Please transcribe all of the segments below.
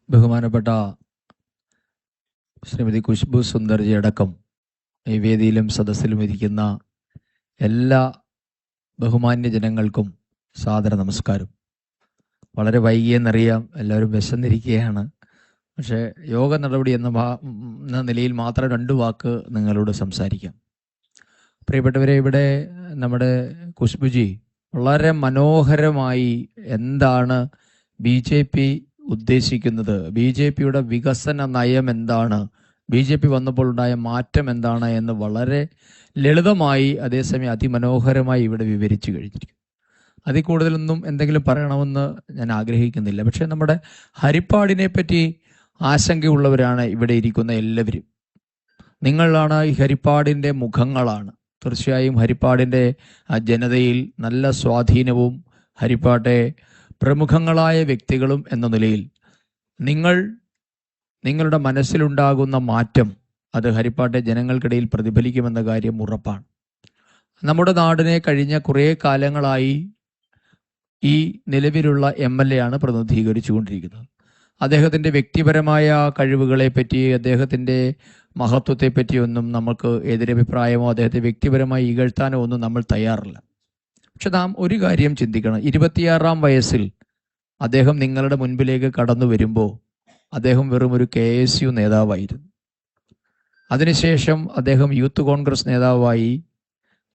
ബഹുമാനപ്പെട്ട ശ്രീമതി ഖുശ്ബു സുന്ദർജി അടക്കം ഈ വേദിയിലും സദസ്സിലും ഇരിക്കുന്ന എല്ലാ ബഹുമാന്യ ജനങ്ങൾക്കും സാദര നമസ്കാരം. വളരെ വൈകിയെന്നറിയാം, എല്ലാവരും വിശന്നിരിക്കുകയാണ്. പക്ഷേ യോഗ നടപടി എന്ന നിലയിൽ മാത്രം 2 വാക്ക് നിങ്ങളോട് സംസാരിക്കാം. പ്രിയപ്പെട്ടവരെ, ഇവിടെ നമ്മുടെ ഖുശ്ബുജി വളരെ മനോഹരമായി എന്താണ് BJP ഉദ്ദേശിക്കുന്നത്, BJPയുടെ വികസന നയം എന്താണ്, BJP വന്നപ്പോൾ ഉണ്ടായ മാറ്റം എന്താണ് എന്ന് വളരെ ലളിതമായി അതേസമയം അതിമനോഹരമായി ഇവിടെ വിവരിച്ചു കഴിഞ്ഞിരിക്കും. അതിൽ കൂടുതലൊന്നും എന്തെങ്കിലും പറയണമെന്ന് ഞാൻ ആഗ്രഹിക്കുന്നില്ല. പക്ഷേ നമ്മുടെ ഹരിപ്പാടിനെ പറ്റി ആശങ്കയുള്ളവരാണ് ഇവിടെ ഇരിക്കുന്ന എല്ലാവരും. നിങ്ങളാണ് ഈ ഹരിപ്പാടിൻ്റെ മുഖങ്ങളാണ്. തീർച്ചയായും ഹരിപ്പാടിൻ്റെ ജനതയിൽ നല്ല സ്വാധീനവും ഹരിപ്പാട്ടെ പ്രമുഖങ്ങളായ വ്യക്തികളും എന്ന നിലയിൽ നിങ്ങളുടെ മനസ്സിലുണ്ടാകുന്ന മാറ്റം അത് ഹരിപ്പാട്ടെ ജനങ്ങൾക്കിടയിൽ പ്രതിഫലിക്കുമെന്ന കാര്യം ഉറപ്പാണ്. നമ്മുടെ നാടിനെ കഴിഞ്ഞ കുറേ കാലങ്ങളായി ഈ നിലവിലുള്ള MLA ആണ് പ്രതിനിധീകരിച്ചു കൊണ്ടിരിക്കുന്നത്. അദ്ദേഹത്തിൻ്റെ വ്യക്തിപരമായ കഴിവുകളെപ്പറ്റി, അദ്ദേഹത്തിൻ്റെ മഹത്വത്തെപ്പറ്റിയൊന്നും നമുക്ക് എതിരഭിപ്രായമോ അദ്ദേഹത്തെ വ്യക്തിപരമായി ഇകഴ്ത്താനോ ഒന്നും നമ്മൾ തയ്യാറല്ല. പക്ഷെ നാം ഒരു കാര്യം ചിന്തിക്കണം. 26-ാം വയസ്സിൽ അദ്ദേഹം നിങ്ങളുടെ മുൻപിലേക്ക് കടന്നു വരുമ്പോൾ അദ്ദേഹം വെറും ഒരു KSU നേതാവായിരുന്നു. അതിനുശേഷം അദ്ദേഹം യൂത്ത് കോൺഗ്രസ് നേതാവായി,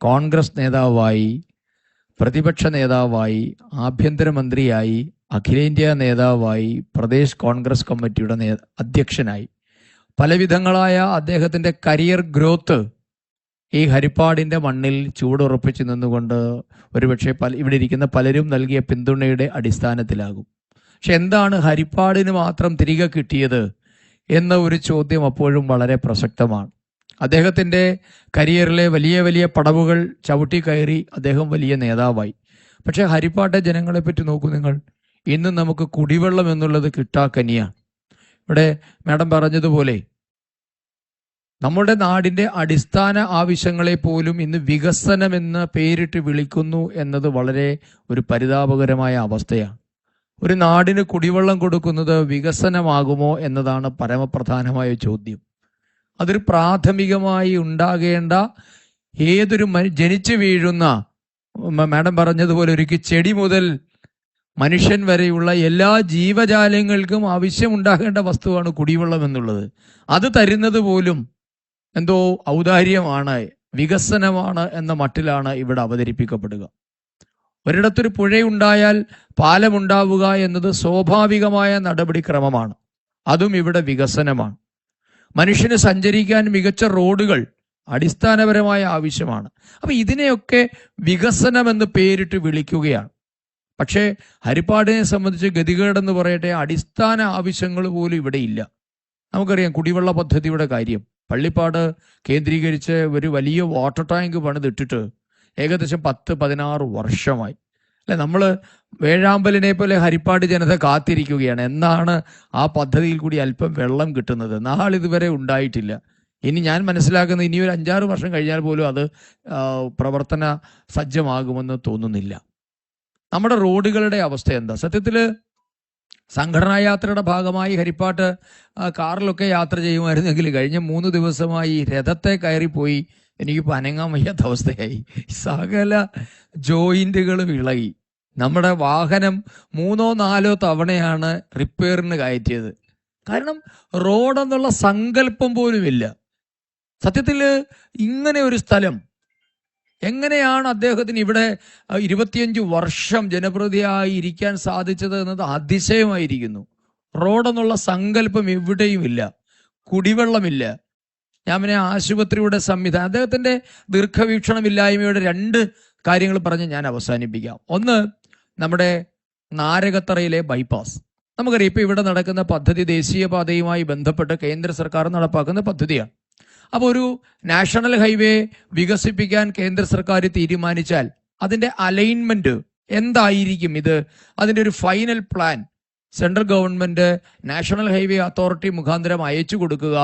കോൺഗ്രസ് നേതാവായി, പ്രതിപക്ഷ നേതാവായി, ആഭ്യന്തരമന്ത്രിയായി, അഖിലേന്ത്യാ നേതാവായി, പ്രദേശ് കോൺഗ്രസ് കമ്മിറ്റിയുടെ അധ്യക്ഷനായി. പലവിധങ്ങളായ അദ്ദേഹത്തിൻ്റെ കരിയർ ഗ്രോത്ത് ഈ ഹരിപ്പാടിൻ്റെ മണ്ണിൽ ചൂടുറപ്പിച്ച് നിന്നുകൊണ്ട് ഒരുപക്ഷെ ഇവിടെ ഇരിക്കുന്ന പലരും നൽകിയ പിന്തുണയുടെ അടിസ്ഥാനത്തിലാകും. പക്ഷെ എന്താണ് ഹരിപ്പാടിന് മാത്രം തിരികെ കിട്ടിയത് എന്ന ഒരു ചോദ്യം അപ്പോഴും വളരെ പ്രസക്തമാണ്. അദ്ദേഹത്തിൻ്റെ കരിയറിലെ വലിയ വലിയ പടവുകൾ ചവിട്ടി കയറി അദ്ദേഹം വലിയ നേതാവായി. പക്ഷേ ഹരിപ്പാട്ടെ ജനങ്ങളെപ്പറ്റി നോക്കൂ നിങ്ങൾ. ഇന്ന് നമുക്ക് കുടിവെള്ളം എന്നുള്ളത് കിട്ടാക്കനിയാണ്. ഇവിടെ മാഡം പറഞ്ഞതുപോലെ നമ്മുടെ നാടിൻ്റെ അടിസ്ഥാന ആവശ്യങ്ങളെ പോലും ഇന്ന് വികസനം എന്ന് പേരിട്ട് വിളിക്കുന്നു എന്നത് വളരെ ഒരു പരിതാപകരമായ അവസ്ഥയാണ്. ഒരു നാടിന് കുടിവെള്ളം കൊടുക്കുന്നത് വികസനമാകുമോ എന്നതാണ് പരമപ്രധാനമായ ചോദ്യം. അതൊരു പ്രാഥമികമായി ഉണ്ടാകേണ്ട ഏതൊരു ജനിച്ചു വീഴുന്ന, മാഡം പറഞ്ഞതുപോലെ ഒരിക്കൽ ചെടി മുതൽ മനുഷ്യൻ വരെയുള്ള എല്ലാ ജീവജാലങ്ങൾക്കും ആവശ്യമുണ്ടാകേണ്ട വസ്തുവാണ് കുടിവെള്ളം എന്നുള്ളത്. അത് തരുന്നത് പോലും എന്തോ ഔദാര്യമാണ്, വികസനമാണ് എന്ന മട്ടിലാണ് ഇവിടെ അവതരിപ്പിക്കപ്പെടുക. ഒരിടത്തൊരു പുഴയുണ്ടായാൽ പാലമുണ്ടാവുക എന്നത് സ്വാഭാവികമായ നടപടിക്രമമാണ്. അതും ഇവിടെ വികസനമാണ്. മനുഷ്യന് സഞ്ചരിക്കാൻ മികച്ച റോഡുകൾ അടിസ്ഥാനപരമായ ആവശ്യമാണ്. അപ്പം ഇതിനെയൊക്കെ വികസനമെന്ന് പേരിട്ട് വിളിക്കുകയാണ്. പക്ഷേ ഹരിപ്പാടിനെ സംബന്ധിച്ച് ഗതികേടെന്ന് പറയട്ടെ, അടിസ്ഥാന ആവശ്യങ്ങൾ പോലും ഇവിടെ ഇല്ല. നമുക്കറിയാം കുടിവെള്ള പദ്ധതിയുടെ കാര്യം. പള്ളിപ്പാട് കേന്ദ്രീകരിച്ച് ഒരു വലിയ വാട്ടർ ടാങ്ക് പണിതിട്ടിട്ട് ഏകദേശം 10-16 വർഷമായി അല്ലെ. നമ്മൾ വേഴാമ്പലിനെ പോലെ ഹരിപ്പാട് ജനത കാത്തിരിക്കുകയാണ്, എന്നാണ് ആ പദ്ധതിയിൽ കൂടി അല്പം വെള്ളം കിട്ടുന്നത്. നാളിതുവരെ ഉണ്ടായിട്ടില്ല. ഇനി ഞാൻ മനസ്സിലാക്കുന്നത് ഇനി ഒരു 5-6 വർഷം കഴിഞ്ഞാൽ പോലും അത് പ്രവർത്തന സജ്ജമാകുമെന്ന് തോന്നുന്നില്ല. നമ്മുടെ റോഡുകളുടെ അവസ്ഥ എന്താ? സത്യത്തിൽ സംഘടനാ യാത്രയുടെ ഭാഗമായി ഹരിപ്പാട്ട് കാറിലൊക്കെ യാത്ര ചെയ്യുമായിരുന്നെങ്കിൽ കഴിഞ്ഞ 3 ദിവസമായി രഥത്തെ കയറിപ്പോയി എനിക്കിപ്പോൾ അനങ്ങാൻ വയ്യാത്ത അവസ്ഥയായി. സകല ജോയിന്റുകളും ഇളകി. നമ്മുടെ വാഹനം 3-4 തവണയാണ് റിപ്പയറിന് കയറ്റിയത്. കാരണം റോഡെന്നുള്ള സങ്കല്പം പോലുമില്ല. സത്യത്തിൽ ഇങ്ങനെ ഒരു സ്ഥലം എങ്ങനെയാണ് അദ്ദേഹത്തിന് ഇവിടെ 25 വർഷം ജനപ്രതിയായി ഇരിക്കാൻ സാധിച്ചത് എന്നത് അതിശയമായിരിക്കുന്നു. റോഡെന്നുള്ള സങ്കല്പം എവിടെയുമില്ല, കുടിവെള്ളമില്ല. ഞാൻ പിന്നെ ആശുപത്രിയുടെ സംവിധാനം, അദ്ദേഹത്തിൻ്റെ ദീർഘവീക്ഷണമില്ലായ്മയുടെ 2 കാര്യങ്ങൾ പറഞ്ഞ് ഞാൻ അവസാനിപ്പിക്കാം. ഒന്ന്, നമ്മുടെ നാരകത്തറയിലെ ബൈപ്പാസ്. നമുക്കറിയാം ഇപ്പോൾ ഇവിടെ നടക്കുന്ന പദ്ധതി ദേശീയപാതയുമായി ബന്ധപ്പെട്ട് കേന്ദ്ര സർക്കാർ നടപ്പാക്കുന്ന പദ്ധതിയാണ്. അപ്പോൾ ഒരു നാഷണൽ ഹൈവേ വികസിപ്പിക്കാൻ കേന്ദ്ര സർക്കാർ തീരുമാനിച്ചാൽ അതിൻ്റെ അലൈൻമെൻറ്റ് എന്തായിരിക്കും? അതിൻ്റെ ഒരു final plan central government national highway authority മുഖാന്തരം അയച്ചു കൊടുക്കുക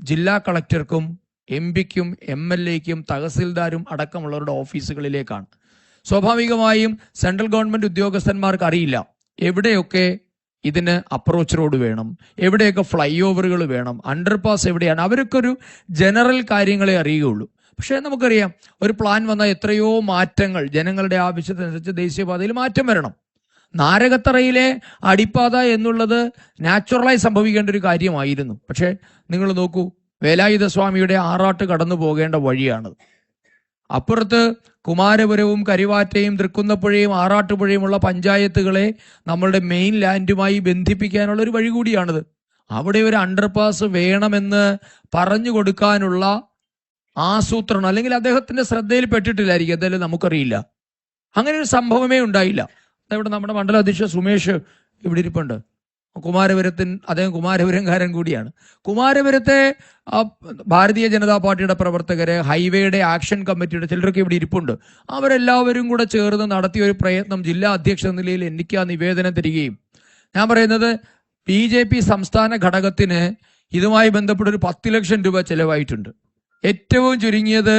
ജില്ലാ കളക്ടർക്കും MP-ക്കും MLA-ക്കും തഹസിൽദാരും അടക്കമുള്ളവരുടെ ഓഫീസുകളിലേക്കാണ്. സ്വാഭാവികമായും സെൻട്രൽ ഗവൺമെൻറ് ഉദ്യോഗസ്ഥന്മാർക്ക് അറിയില്ല എവിടെയൊക്കെ ഇതിന് അപ്രോച്ച് റോഡ് വേണം, എവിടെയൊക്കെ ഫ്ലൈ ഓവറുകൾ വേണം, അണ്ടർപാസ് എവിടെയാണ്, അവരൊക്കെ ഒരു ജനറൽ കാര്യങ്ങളെ അറിയുകയുള്ളൂ. പക്ഷേ നമുക്കറിയാം, ഒരു പ്ലാൻ വന്നാൽ എത്രയോ മാറ്റങ്ങൾ ജനങ്ങളുടെ ആവശ്യത്തിനനുസരിച്ച് ദേശീയപാതയിൽ മാറ്റം വരണം. നാരകത്തറയിലെ അടിപ്പാത എന്നുള്ളത് നാച്ചുറലായി സംഭവിക്കേണ്ട ഒരു കാര്യമായിരുന്നു. പക്ഷേ നിങ്ങൾ നോക്കൂ, വേലായുധ സ്വാമിയുടെ ആറാട്ട് കടന്നു പോകേണ്ട വഴിയാണത്. അപ്പുറത്ത് കുമാരപുരവും കരിവാറ്റയും തൃക്കുന്നപ്പുഴയും ആറാട്ടുപുഴയുമുള്ള പഞ്ചായത്തുകളെ നമ്മളുടെ മെയിൻ ലാൻഡുമായി ബന്ധിപ്പിക്കാനുള്ള ഒരു വഴി കൂടിയാണിത്. അവിടെ ഒരു അണ്ടർപാസ് വേണമെന്ന് പറഞ്ഞു കൊടുക്കാനുള്ള ആസൂത്രണം അല്ലെങ്കിൽ അദ്ദേഹത്തിന്റെ ശ്രദ്ധയിൽ പെട്ടിട്ടില്ലായിരിക്കും, എന്തായാലും നമുക്കറിയില്ല. അങ്ങനെ ഒരു സംഭവമേ ഉണ്ടായില്ല. ഇവിടെ നമ്മുടെ മണ്ഡല അധ്യക്ഷ സുമേഷ് ഇവിടെ ഇരിപ്പുണ്ട്. അദ്ദേഹം കുമാരപുരംകാരൻ കൂടിയാണ്. കുമാരപുരത്തെ ഭാരതീയ ജനതാ പാർട്ടിയുടെ പ്രവർത്തകര്, ഹൈവേയുടെ ആക്ഷൻ കമ്മിറ്റിയുടെ ചിലരൊക്കെ ഇവിടെ ഇരിപ്പുണ്ട്. അവരെല്ലാവരും കൂടെ ചേർന്ന് നടത്തിയ ഒരു പ്രയത്നം ജില്ലാ അധ്യക്ഷ നിലയിൽ എനിക്ക് ആ നിവേദനം തരികയും, ഞാൻ പറയുന്നത് BJP സംസ്ഥാന ഘടകത്തിന് ഇതുമായി ബന്ധപ്പെട്ട ഒരു 10 ലക്ഷം രൂപ ചെലവായിട്ടുണ്ട്. ഏറ്റവും ചുരുങ്ങിയത്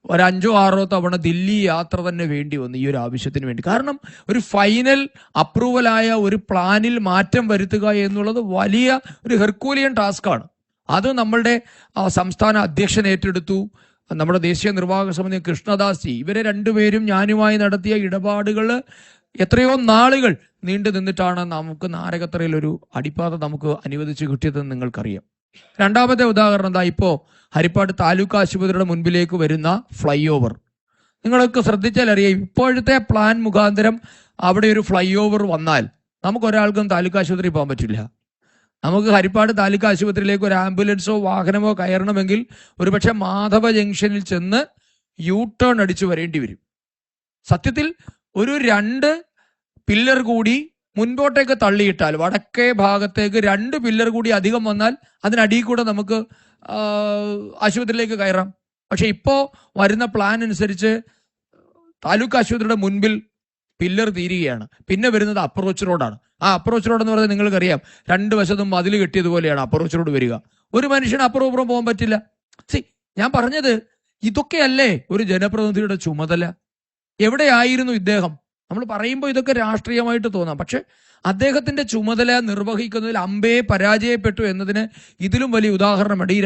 ഒരു 5-6 തവണ ദില്ലി യാത്ര തന്നെ വേണ്ടി വന്നു ഈ ഒരു ആവശ്യത്തിന് വേണ്ടി. കാരണം ഒരു ഫൈനൽ അപ്രൂവലായ ഒരു പ്ലാനിൽ മാറ്റം വരുത്തുക എന്നുള്ളത് വലിയ ഒരു ഹെർക്കൂലിയൻ ടാസ്ക്കാണ്. അത് നമ്മളുടെ സംസ്ഥാന അധ്യക്ഷൻ ഏറ്റെടുത്തു. നമ്മുടെ ദേശീയ നിർവാഹക സമിതി കൃഷ്ണദാസ് ജി, ഇവരെ രണ്ടുപേരും ഞാനുമായി നടത്തിയ ഇടപാടുകൾ എത്രയോ നാളുകൾ നീണ്ടു നിന്നിട്ടാണ് നമുക്ക് നാരകത്തറയിൽ ഒരു അടിപ്പാത നമുക്ക് അനുവദിച്ച് കിട്ടിയതെന്ന് നിങ്ങൾക്കറിയാം. രണ്ടാമത്തെ ഉദാഹരണം എന്താ, ഇപ്പോൾ ഹരിപ്പാട് താലൂക്ക് ആശുപത്രിയുടെ മുൻപിലേക്ക് വരുന്ന ഫ്ലൈ ഓവർ. നിങ്ങൾക്ക് ശ്രദ്ധിച്ചാൽ അറിയാം, ഇപ്പോഴത്തെ പ്ലാൻ മുഖാന്തരം അവിടെ ഒരു ഫ്ലൈ ഓവർ വന്നാൽ നമുക്കൊരാൾക്കും താലൂക്ക് ആശുപത്രിയിൽ പോകാൻ പറ്റില്ല. നമുക്ക് ഹരിപ്പാട് താലൂക്ക് ആശുപത്രിയിലേക്ക് ഒരു ആംബുലൻസോ വാഹനമോ കയറണമെങ്കിൽ ഒരുപക്ഷെ മാധവ ജംഗ്ഷനിൽ ചെന്ന് U-ടേൺ അടിച്ചു വരേണ്ടി വരും. സത്യത്തിൽ ഒരു 2 പില്ലർ കൂടി മുൻപോട്ടേക്ക് തള്ളിയിട്ടാൽ, വടക്കേ ഭാഗത്തേക്ക് 2 പില്ലർ കൂടി അധികം വന്നാൽ അതിനടിയിൽ കൂടെ നമുക്ക് ആശുപത്രിയിലേക്ക് കയറാം. പക്ഷെ ഇപ്പോൾ വരുന്ന പ്ലാൻ അനുസരിച്ച് താലൂക്ക് ആശുപത്രിയുടെ മുൻപിൽ പില്ലർ തീരുകയാണ്. പിന്നെ വരുന്നത് അപ്രോച്ച് റോഡാണ്. ആ അപ്രോച്ച് റോഡ് എന്ന് പറയുന്നത് നിങ്ങൾക്കറിയാം, 2 വശത്തും മതിൽ കെട്ടിയതുപോലെയാണ് അപ്രോച്ച് റോഡ് വരിക. ഒരു മനുഷ്യന് അപ്പുറം ഇപ്പുറം പോകാൻ പറ്റില്ല. ഞാൻ പറഞ്ഞത് ഇതൊക്കെയല്ലേ ഒരു ജനപ്രതിനിധിയുടെ ചുമതല? എവിടെയായിരുന്നു ഇദ്ദേഹം? നമ്മൾ പറയുമ്പോൾ ഇതൊക്കെ രാഷ്ട്രീയമായിട്ട് തോന്നാം, പക്ഷെ അദ്ദേഹത്തിന്റെ ചുമതല നിർവഹിക്കുന്നതിൽ അമ്പേ പരാജയപ്പെട്ടു എന്നതിന് ഇതിലും വലിയ ഉദാഹരണമുണ്ട്. ഈ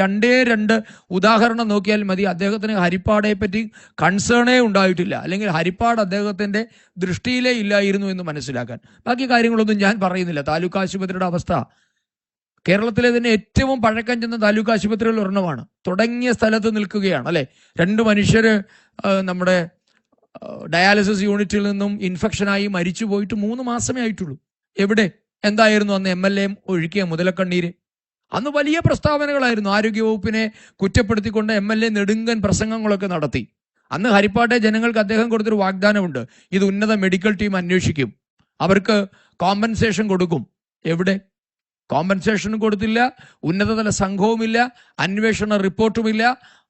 2 ഉദാഹരണം നോക്കിയാൽ മതി. അദ്ദേഹത്തിന് ഹരിപ്പാടയെ പറ്റി കൺസേണേ ഉണ്ടായിട്ടില്ല, അല്ലെങ്കിൽ ഹരിപ്പാട് അദ്ദേഹത്തിന്റെ ദൃഷ്ടിയിലേ ഇല്ലായിരുന്നു എന്ന് മനസ്സിലാക്കാൻ. ബാക്കി കാര്യങ്ങളൊന്നും ഞാൻ പറയുന്നില്ല. താലൂക്ക് ആശുപത്രിയുടെ അവസ്ഥ കേരളത്തിലെ തന്നെ ഏറ്റവും പഴക്കം ചെന്ന താലൂക്ക് ആശുപത്രികളിൽ ഒരെണ്ണമാണ്. തുടങ്ങിയ സ്ഥലത്ത് നിൽക്കുകയാണ് അല്ലെ. 2 മനുഷ്യര് നമ്മുടെ ഡയാലിസിസ് യൂണിറ്റിൽ നിന്നും ഇൻഫെക്ഷനായി മരിച്ചു പോയിട്ട് 3 മാസമേ ആയിട്ടുള്ളൂ. എവിടെ എന്തായിരുന്നു അന്ന് MLA ഒഴുക്കിയ മുതലക്കണ്ണീര്? അന്ന് വലിയ പ്രസ്താവനകളായിരുന്നു. ആരോഗ്യവകുപ്പിനെ കുറ്റപ്പെടുത്തിക്കൊണ്ട് MLA നെടുങ്കൻ പ്രസംഗങ്ങളൊക്കെ നടത്തി. അന്ന് ഹരിപ്പാട്ടെ ജനങ്ങൾക്ക് അദ്ദേഹം കൊടുത്തൊരു വാഗ്ദാനമുണ്ട്, ഇത് ഉന്നത മെഡിക്കൽ ടീം അന്വേഷിക്കും, അവർക്ക് കോമ്പൻസേഷൻ കൊടുക്കും. എവിടെ? കോമ്പൻസേഷനും കൊടുത്തില്ല, ഉന്നതതല സംഘവുമില്ല, അന്വേഷണ റിപ്പോർട്ടുമില്ല.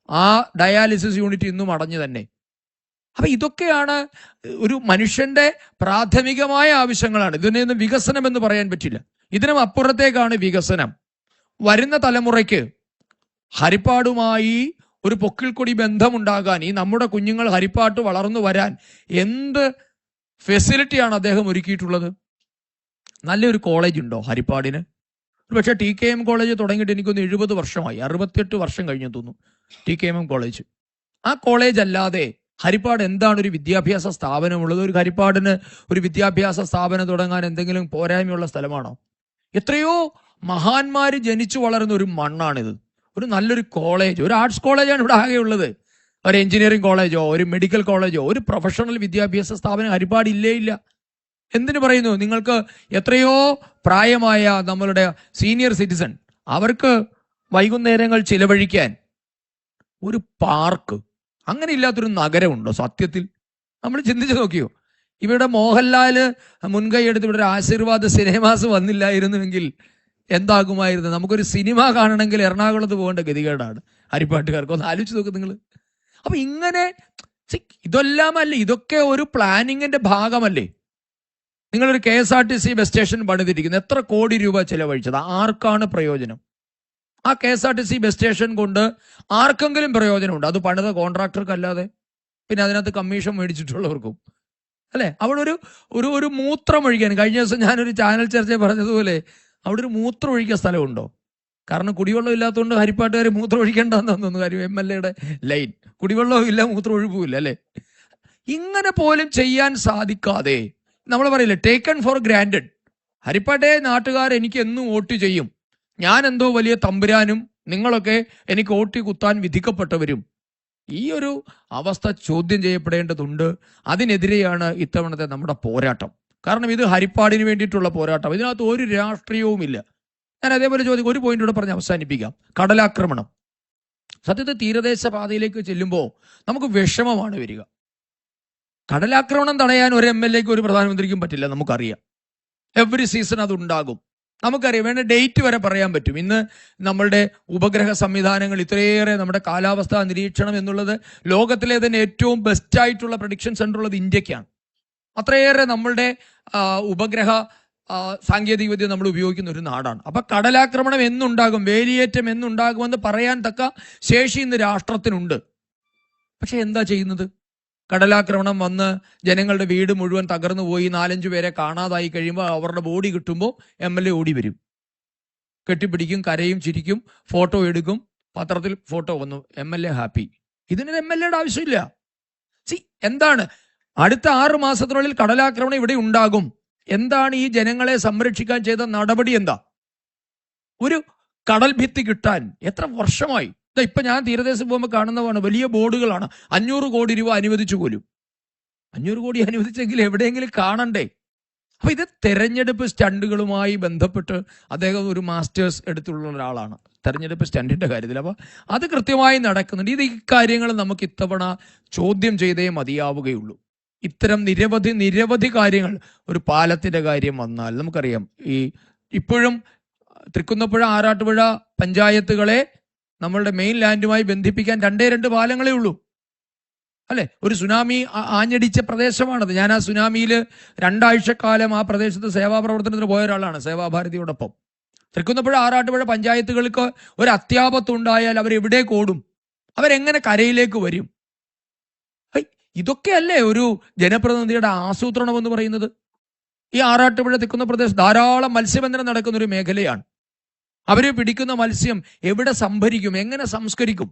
ആ ഡയാലിസിസ് യൂണിറ്റ് ഇന്നും അടഞ്ഞു തന്നെ. അപ്പൊ ഇതൊക്കെയാണ് ഒരു മനുഷ്യന്റെ പ്രാഥമികമായ ആവശ്യങ്ങളാണ്. ഇതിനൊന്നും വികസനം എന്ന് പറയാൻ പറ്റില്ല. ഇതിനും അപ്പുറത്തേക്കാണ് വികസനം. വരുന്ന തലമുറയ്ക്ക് ഹരിപ്പാടുമായി ഒരു പൊക്കിൾക്കൊടി ബന്ധമുണ്ടാകാൻ, ഈ നമ്മുടെ കുഞ്ഞുങ്ങൾ ഹരിപ്പാട്ട് വളർന്നു വരാൻ എന്ത് ഫെസിലിറ്റിയാണ് അദ്ദേഹം ഒരുക്കിയിട്ടുള്ളത്? നല്ലൊരു കോളേജ് ഉണ്ടോ ഹരിപ്പാടിന്? പക്ഷേ TKM കോളേജ് തുടങ്ങിയിട്ട് എനിക്കൊന്ന് 70 വർഷമായി, 68 വർഷം കഴിഞ്ഞു തോന്നുന്നു TKM കോളേജ്. ആ കോളേജ് അല്ലാതെ ഹരിപ്പാട് എന്താണ് ഒരു വിദ്യാഭ്യാസ സ്ഥാപനമുള്ളത്? ഒരു ഹരിപ്പാടിന് ഒരു വിദ്യാഭ്യാസ സ്ഥാപനം തുടങ്ങാൻ എന്തെങ്കിലും പോരായ്മയുള്ള സ്ഥലമാണോ? എത്രയോ മഹാന്മാര് ജനിച്ചു വളർന്ന ഒരു മണ്ണാണിത്. ഒരു നല്ലൊരു കോളേജ്, ഒരു ആർട്സ് കോളേജാണ് ഇവിടെ ആകെ ഉള്ളത്. ഒരു എഞ്ചിനീയറിംഗ് കോളേജോ ഒരു മെഡിക്കൽ കോളേജോ ഒരു പ്രൊഫഷണൽ വിദ്യാഭ്യാസ സ്ഥാപനം ഹരിപ്പാട് ഇല്ലേ ഇല്ല. എന്തിനു പറയുന്നു? നിങ്ങൾക്ക് എത്രയോ പ്രായമായ നമ്മളുടെ സീനിയർ സിറ്റിസൺ, അവർക്ക് വൈകുന്നേരങ്ങൾ ചിലവഴിക്കാൻ ഒരു പാർക്ക്, അങ്ങനെ ഇല്ലാത്തൊരു നഗരമുണ്ടോ സത്യത്തിൽ? നമ്മൾ ചിന്തിച്ചു നോക്കിയോ? ഇവിടെ മോഹൻലാല് മുൻകൈ എടുത്ത് ഇവിടെ ഒരു ആശീർവാദ സിനിമാസ് വന്നില്ലായിരുന്നുവെങ്കിൽ എന്താകുമായിരുന്നു? നമുക്കൊരു സിനിമ കാണണമെങ്കിൽ എറണാകുളത്ത് പോകേണ്ട ഗതികേടാണ് ഹരിപ്പാട്ടുകാർക്ക്. ഒന്ന് ആലോചിച്ച് നോക്ക് നിങ്ങൾ. അപ്പൊ ഇങ്ങനെ ഇതെല്ലാം അല്ലേ, ഇതൊക്കെ ഒരു പ്ലാനിങ്ങിന്റെ ഭാഗമല്ലേ? നിങ്ങളൊരു KSRTC ബസ് സ്റ്റേഷൻ പണിതിരിക്കുന്നു, എത്ര കോടി രൂപ ചെലവഴിച്ചത്? ആർക്കാണ് പ്രയോജനം? ആ KSRTC ബസ് സ്റ്റേഷൻ കൊണ്ട് ആർക്കെങ്കിലും പ്രയോജനമുണ്ട്? അത് പണിത കോൺട്രാക്ടർക്കല്ലാതെ, പിന്നെ അതിനകത്ത് കമ്മീഷൻ മേടിച്ചിട്ടുള്ളവർക്കും. അല്ലെ? അവിടെ ഒരു ഒരു ഒരു മൂത്രം ഒഴിക്കാൻ, കഴിഞ്ഞ ദിവസം ഞാനൊരു ചാനൽ ചർച്ചയിൽ പറഞ്ഞതുപോലെ അവിടെ ഒരു മൂത്രം ഒഴിക്കാൻ സ്ഥലമുണ്ടോ? കാരണം കുടിവെള്ളം ഇല്ലാത്തതുകൊണ്ട് ഹരിപ്പാട്ടുകാർ മൂത്രം ഒഴിക്കേണ്ടെന്ന് തോന്നുന്നു. കാര്യം MLA ലൈൻ, കുടിവെള്ളവും ഇല്ല, മൂത്രം ഒഴിവുമില്ല, അല്ലെ? ഇങ്ങനെ പോലും ചെയ്യാൻ സാധിക്കാതെ നമ്മൾ പറയില്ലേ, ടേക്കൺ ഫോർ ഗ്രാൻഡഡ്. ഹരിപ്പാട്ടെ നാട്ടുകാർ എനിക്ക് എന്നും വോട്ട് ചെയ്യും, ഞാൻ എന്തോ വലിയ തമ്പുരാനും നിങ്ങളൊക്കെ എനിക്ക് വോട്ട് കുത്താൻ വിധിക്കപ്പെട്ടവരും. ഈ ഒരു അവസ്ഥ ചോദ്യം ചെയ്യപ്പെടേണ്ടതുണ്ട്. അതിനെതിരെയാണ് ഇത്തവണത്തെ നമ്മുടെ പോരാട്ടം. കാരണം ഇത് ഹരിപ്പാടിന് വേണ്ടിയിട്ടുള്ള പോരാട്ടം, ഇതിനകത്ത് ഒരു രാഷ്ട്രീയവുമില്ല. ഞാൻ അതേപോലെ ഒരു പോയിന്റ് കൂടെ പറഞ്ഞ് അവസാനിപ്പിക്കാം. കടലാക്രമണം. സത്യത്തിൽ തീരദേശ പാതയിലേക്ക് ചെല്ലുമ്പോൾ നമുക്ക് വിഷമമാണ് വരിക. കടലാക്രമണം തടയാൻ ഒരു MLA ഒരു പ്രധാനമന്ത്രിക്കും പറ്റില്ല, നമുക്കറിയാം. എവറി സീസൺ അതുണ്ടാകും, നമുക്കറിയാം. വേണ്ട ഡേറ്റ് വരെ പറയാൻ പറ്റും. ഇന്ന് നമ്മളുടെ ഉപഗ്രഹ സംവിധാനങ്ങൾ ഇത്രയേറെ, നമ്മുടെ കാലാവസ്ഥാ നിരീക്ഷണം എന്നുള്ളത് ലോകത്തിലെ തന്നെ ഏറ്റവും ബെസ്റ്റ് ആയിട്ടുള്ള പ്രഡിക്ഷൻ സെന്റർ ഉള്ളത് ഇന്ത്യക്കാണ്. അത്രയേറെ നമ്മളുടെ ഉപഗ്രഹ സാങ്കേതിക വിദ്യ നമ്മൾ ഉപയോഗിക്കുന്ന ഒരു നാടാണ്. അപ്പൊ കടലാക്രമണം എന്നുണ്ടാകും, വേലിയേറ്റം എന്നുണ്ടാകുമെന്ന് പറയാൻ തക്ക ശേഷി ഇന്ന് രാഷ്ട്രത്തിനുണ്ട്. പക്ഷെ എന്താ ചെയ്യുന്നത്? കടലാക്രമണം വന്ന് ജനങ്ങളുടെ വീട് മുഴുവൻ തകർന്നു പോയി, 4-5 പേരെ കാണാതായി കഴിയുമ്പോൾ അവരുടെ ബോഡി കിട്ടുമ്പോൾ MLA ഓടി വരും, കെട്ടിപ്പിടിക്കും, കരയും, ചിരിക്കും, ഫോട്ടോ എടുക്കും, പത്രത്തിൽ ഫോട്ടോ വന്നു, MLA ഹാപ്പി. ഇതിനൊരു MLA ആവശ്യമില്ല. എന്താണ് അടുത്ത 6 മാസത്തിനുള്ളിൽ കടലാക്രമണം ഇവിടെ ഉണ്ടാകും. എന്താണ് ഈ ജനങ്ങളെ സംരക്ഷിക്കാൻ ചെയ്ത നടപടി? എന്താ? ഒരു കടൽ ഭിത്തി കിട്ടാൻ എത്ര വർഷമായി? ഇപ്പൊ ഞാൻ തീരദേശം പോകുമ്പോൾ കാണുന്നതാണ്, വലിയ ബോർഡുകളാണ്. 500 കോടി രൂപ അനുവദിച്ചു പോലും. 500 കോടി അനുവദിച്ചെങ്കിൽ എവിടെയെങ്കിലും കാണണ്ടേ? അപ്പൊ ഇത് തെരഞ്ഞെടുപ്പ് സ്റ്റണ്ടുകളുമായി ബന്ധപ്പെട്ട് അദ്ദേഹം ഒരു മാസ്റ്റേഴ്സ് എടുത്തുള്ള ഒരാളാണ് തെരഞ്ഞെടുപ്പ് സ്റ്റണ്ടിന്റെ കാര്യത്തിൽ. അപ്പൊ അത് കൃത്യമായി നടക്കുന്നുണ്ട്. ഇത് ഇക്കാര്യങ്ങൾ നമുക്ക് ഇത്തവണ ചോദ്യം ചെയ്തേ മതിയാവുകയുള്ളൂ. ഇത്തരം നിരവധി കാര്യങ്ങൾ, ഒരു പാലത്തിന്റെ കാര്യം വന്നാൽ നമുക്കറിയാം, ഈ ഇപ്പോഴും തൃക്കുന്നപ്പുഴ, ആറാട്ടുപുഴ പഞ്ചായത്തുകളെ നമ്മളുടെ മെയിൻ ലാൻഡുമായി ബന്ധിപ്പിക്കാൻ 2 പാലങ്ങളേ ഉള്ളൂ, അല്ലെ? ഒരു സുനാമി ആഞ്ഞടിച്ച പ്രദേശമാണത്. ഞാൻ ആ സുനാമിയിൽ 2 ആഴ്ചക്കാലം ആ പ്രദേശത്ത് സേവാപ്രവർത്തനത്തിന് പോയ ഒരാളാണ്, സേവാഭാരതിയോടൊപ്പം. തൃക്കുന്നപ്പുഴ, ആറാട്ടുപുഴ പഞ്ചായത്തുകൾക്ക് ഒരു അത്യാപത്തുണ്ടായാൽ അവരെവിടേക്ക് ഓടും? അവരെങ്ങനെ കരയിലേക്ക് വരും? ഇതൊക്കെയല്ലേ ഒരു ജനപ്രതിനിധിയുടെ ആസൂത്രണം എന്ന് പറയുന്നത്? ഈ ആറാട്ടുപുഴ തെക്കുന്ന പ്രദേശം ധാരാളം മത്സ്യബന്ധനം നടക്കുന്ന ഒരു മേഖലയാണ്. അവര് പിടിക്കുന്ന മത്സ്യം എവിടെ സംഭരിക്കും? എങ്ങനെ സംസ്കരിക്കും?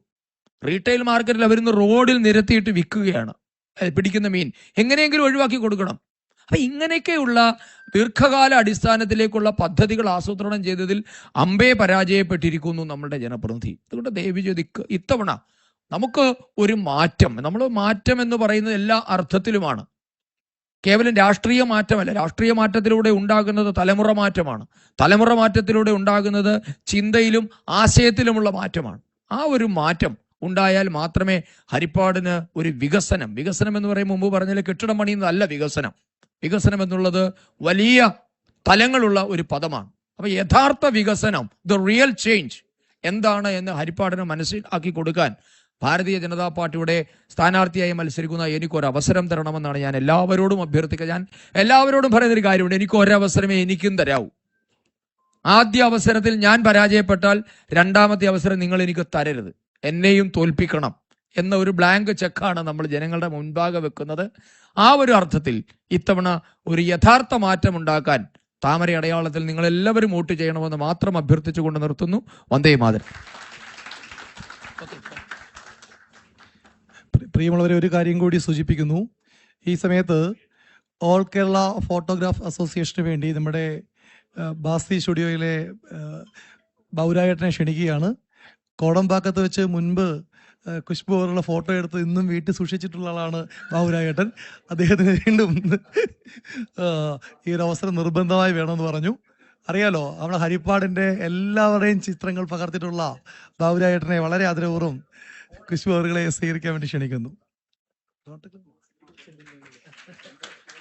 റീറ്റെയിൽ മാർക്കറ്റിൽ അവരിന്ന് റോഡിൽ നിരത്തിയിട്ട് വിൽക്കുകയാണ്. പിടിക്കുന്ന മീൻ എങ്ങനെയെങ്കിലും ഒഴിവാക്കി കൊടുക്കണം. അപ്പൊ ഇങ്ങനെയൊക്കെയുള്ള ദീർഘകാല അടിസ്ഥാനത്തിലേക്കുള്ള പദ്ധതികൾ ആസൂത്രണം ചെയ്തതിൽ അമ്പേ പരാജയപ്പെട്ടിരിക്കുന്നു നമ്മളുടെ ജനപ്രതിനിധി. അതുകൊണ്ട് ദയവ് ചെയ്ത് ഇത്തവണ നമുക്ക് ഒരു മാറ്റം, നമ്മൾ മാറ്റം എന്ന് പറയുന്നത് എല്ലാ അർത്ഥത്തിലുമാണ്, കേവലം രാഷ്ട്രീയ മാറ്റമല്ല. രാഷ്ട്രീയ മാറ്റത്തിലൂടെ ഉണ്ടാകുന്നത് തലമുറ മാറ്റമാണ്. തലമുറ മാറ്റത്തിലൂടെ ഉണ്ടാകുന്നത് ചിന്തയിലും ആശയത്തിലുമുള്ള മാറ്റമാണ്. ആ ഒരു മാറ്റം ഉണ്ടായാൽ മാത്രമേ ഹരിപ്പാടിന് ഒരു വികസനം എന്ന് പറയുമ്പോൾ മുമ്പ് പറഞ്ഞാൽ കെട്ടിടം പണിയുന്നതല്ല വികസനം. വികസനം എന്നുള്ളത് വലിയ തലങ്ങളുള്ള ഒരു പദമാണ്. അപ്പൊ യഥാർത്ഥ വികസനം, ദ റിയൽ ചേഞ്ച് എന്താണ് എന്ന് ഹരിപ്പാടിന് മനസ്സിലാക്കി കൊടുക്കാൻ ഭാരതീയ ജനതാ പാർട്ടിയുടെ സ്ഥാനാർത്ഥിയായി മത്സരിക്കുന്ന എനിക്കൊരു അവസരം തരണമെന്നാണ് ഞാൻ എല്ലാവരോടും അഭ്യർത്ഥിക്കുക. ഞാൻ എല്ലാവരോടും പറയുന്നൊരു കാര്യമുണ്ട്, എനിക്കൊരവസരമേ എനിക്കും തരാവൂ. ആദ്യ അവസരത്തിൽ ഞാൻ പരാജയപ്പെട്ടാൽ 2ാമത്തെ അവസരം നിങ്ങൾ എനിക്ക് തരരുത്, എന്നെയും തോൽപ്പിക്കണം എന്ന ഒരു ബ്ലാങ്ക് ചെക്കാണ് നമ്മൾ ജനങ്ങളുടെ മുൻപാകെ വെക്കുന്നത്. ആ ഒരു അർത്ഥത്തിൽ ഇത്തവണ ഒരു യഥാർത്ഥ മാറ്റം ഉണ്ടാക്കാൻ താമര അടയാളത്തിൽ നിങ്ങൾ എല്ലാവരും വോട്ട് ചെയ്യണമെന്ന് മാത്രം അഭ്യർത്ഥിച്ചുകൊണ്ട് നിർത്തുന്നു. വന്ദേ മാതരം. പ്രിയമുള്ളവരെ, ഒരു കാര്യം കൂടി സൂചിപ്പിക്കുന്നു. ഈ സമയത്ത് ഓൾ കേരള ഫോട്ടോഗ്രാഫ് അസോസിയേഷന് വേണ്ടി നമ്മുടെ ബാസി സ്റ്റുഡിയോയിലെ ബൗരായേട്ടനെ ക്ഷണിക്കുകയാണ്. കോടമ്പാക്കത്ത് വെച്ച് മുൻപ് ഖുശ്ബു പോലുള്ള ഫോട്ടോ എടുത്ത് ഇന്നും വീട്ടിൽ സൂക്ഷിച്ചിട്ടുള്ള ആളാണ് ബൗരായേട്ടൻ. അദ്ദേഹത്തിന് വീണ്ടും ഈ ഒരു അവസരം നിർബന്ധമായി വേണമെന്ന് പറഞ്ഞു. അറിയാലോ, നമ്മുടെ ഹരിപ്പാടിൻ്റെ എല്ലാവരുടെയും ചിത്രങ്ങൾ പകർത്തിയിട്ടുള്ള ബൗരായേട്ടനെ വളരെ ആദരപൂർവ്വം ഖുശ്ബു അവരുകളെ സ്വീകരിക്കാൻ വേണ്ടി ക്ഷണിക്കുന്നു.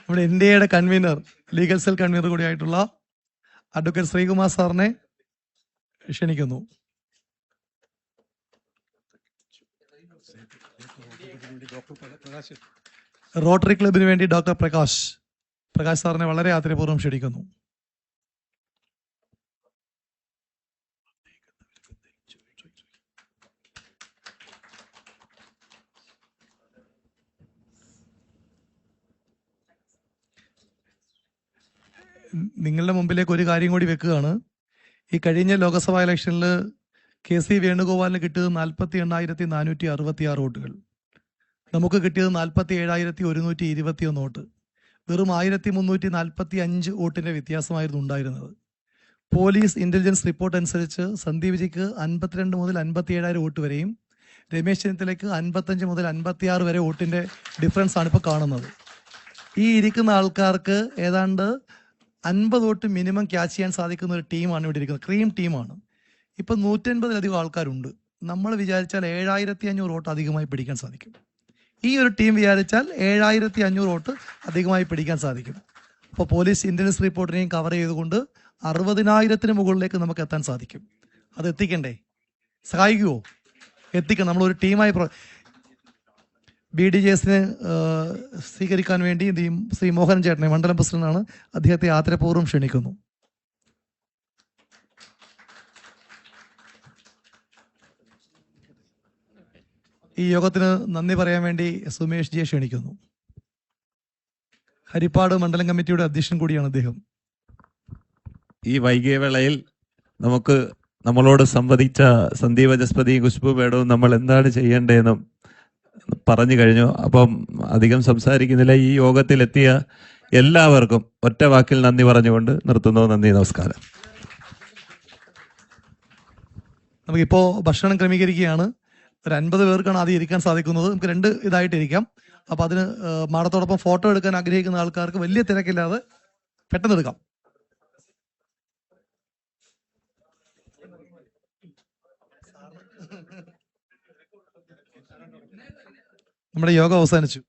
നമ്മുടെ ഇന്ത്യയുടെ കൺവീനർ, ലീഗൽ സെൽ കൺവീനർ കൂടിയായിട്ടുള്ള അഡ്വക്കേറ്റ് ശ്രീകുമാർ സാറിനെ ക്ഷണിക്കുന്നു. റോട്ടറി ക്ലബിന് വേണ്ടി ഡോക്ടർ പ്രകാശ് സാറിനെ വളരെ ആദരപൂർവ്വം ക്ഷണിക്കുന്നു. നിങ്ങളുടെ മുമ്പിലേക്ക് ഒരു കാര്യം കൂടി വെക്കുകയാണ്. ഈ കഴിഞ്ഞ ലോക്സഭാ ഇലക്ഷനിൽ KC വേണുഗോപാലിന് കിട്ടിയത് 48,466 വോട്ടുകൾ. നമുക്ക് കിട്ടിയത് 47,121 വോട്ട്. വെറും 1,345 വോട്ടിന്റെ വ്യത്യാസമായിരുന്നു ഉണ്ടായിരുന്നത്. പോലീസ് ഇന്റലിജൻസ് റിപ്പോർട്ട് അനുസരിച്ച് സന്ദീപ് ജിക്ക് 52 മുതൽ 57,000 വോട്ട് വരെയും രമേശ് ചെന്നിത്തലയ്ക്ക് 55 മുതൽ 56 വരെ വോട്ടിന്റെ ഡിഫറൻസ് ആണ് ഇപ്പോൾ കാണുന്നത്. ഈ ഇരിക്കുന്ന ആൾക്കാർക്ക് ഏതാണ്ട് 50 വോട്ട് മിനിമം ക്യാച്ച് ചെയ്യാൻ സാധിക്കുന്ന ഒരു ടീമാണ് ഇവിടെ ഇരിക്കുന്നത്. ക്രീം ടീമാണ്. ഇപ്പം 150-ലധികം ആൾക്കാരുണ്ട്. നമ്മൾ വിചാരിച്ചാൽ 7,500 വോട്ട് അധികമായി പിടിക്കാൻ സാധിക്കും. ഈ ഒരു ടീം വിചാരിച്ചാൽ 7,500 വോട്ട് അധികമായി പിടിക്കാൻ സാധിക്കും. അപ്പോൾ പോലീസ് ഇന്റലിജൻസ് റിപ്പോർട്ടിനെയും കവർ ചെയ്തുകൊണ്ട് 60,000-ന് മുകളിലേക്ക് നമുക്ക് എത്താൻ സാധിക്കും. അത് എത്തിക്കണ്ടേ? സഹായിക്കുമോ? എത്തിക്കണം. നമ്മളൊരു ടീമായി BDJSനെ സ്വീകരിക്കാൻ വേണ്ടി ശ്രീ മോഹൻ ചേട്ടനെ, മണ്ഡലം പ്രസിഡന്റാണ്, അദ്ദേഹത്തെ ആദരപൂർവ്വം ക്ഷണിക്കുന്നു. ഈ യോഗത്തിന് നന്ദി പറയാൻ വേണ്ടി സുമേഷ് ജിയെ ക്ഷണിക്കുന്നു. ഹരിപ്പാട് മണ്ഡലം കമ്മിറ്റിയുടെ അധ്യക്ഷൻ കൂടിയാണ് അദ്ദേഹം. ഈ വൈകിയ വേളയിൽ നമ്മളോട് സംവദിച്ച സന്ദീപ് ജസ്പതിയും ഖുശ്ബു മേഡവും നമ്മൾ എന്താണ് ചെയ്യേണ്ടതെന്നും പറഞ്ഞു കഴിഞ്ഞു. അപ്പം അധികം സംസാരിക്കുന്നില്ല. ഈ യോഗത്തിലെത്തിയ എല്ലാവർക്കും ഒറ്റ വാക്കിൽ നന്ദി പറഞ്ഞുകൊണ്ട് നിർത്തുന്നു. നന്ദി, നമസ്കാരം. നമുക്കിപ്പോൾ ഭക്ഷണം ക്രമീകരിക്കുകയാണ്. ഒരു 50 പേർക്കാണ് ആദ്യം ഇരിക്കാൻ സാധിക്കുന്നത്. നമുക്ക് 2 ഇതായിട്ട് ഇരിക്കാം. അപ്പോൾ അതിന് മാഡത്തോടൊപ്പം ഫോട്ടോ എടുക്കാൻ ആഗ്രഹിക്കുന്ന ആൾക്കാർക്ക് വലിയ തിരക്കില്ലാതെ പെട്ടെന്ന് എടുക്കാം. നമ്മുടെ യോഗം അവസാനിച്ചു.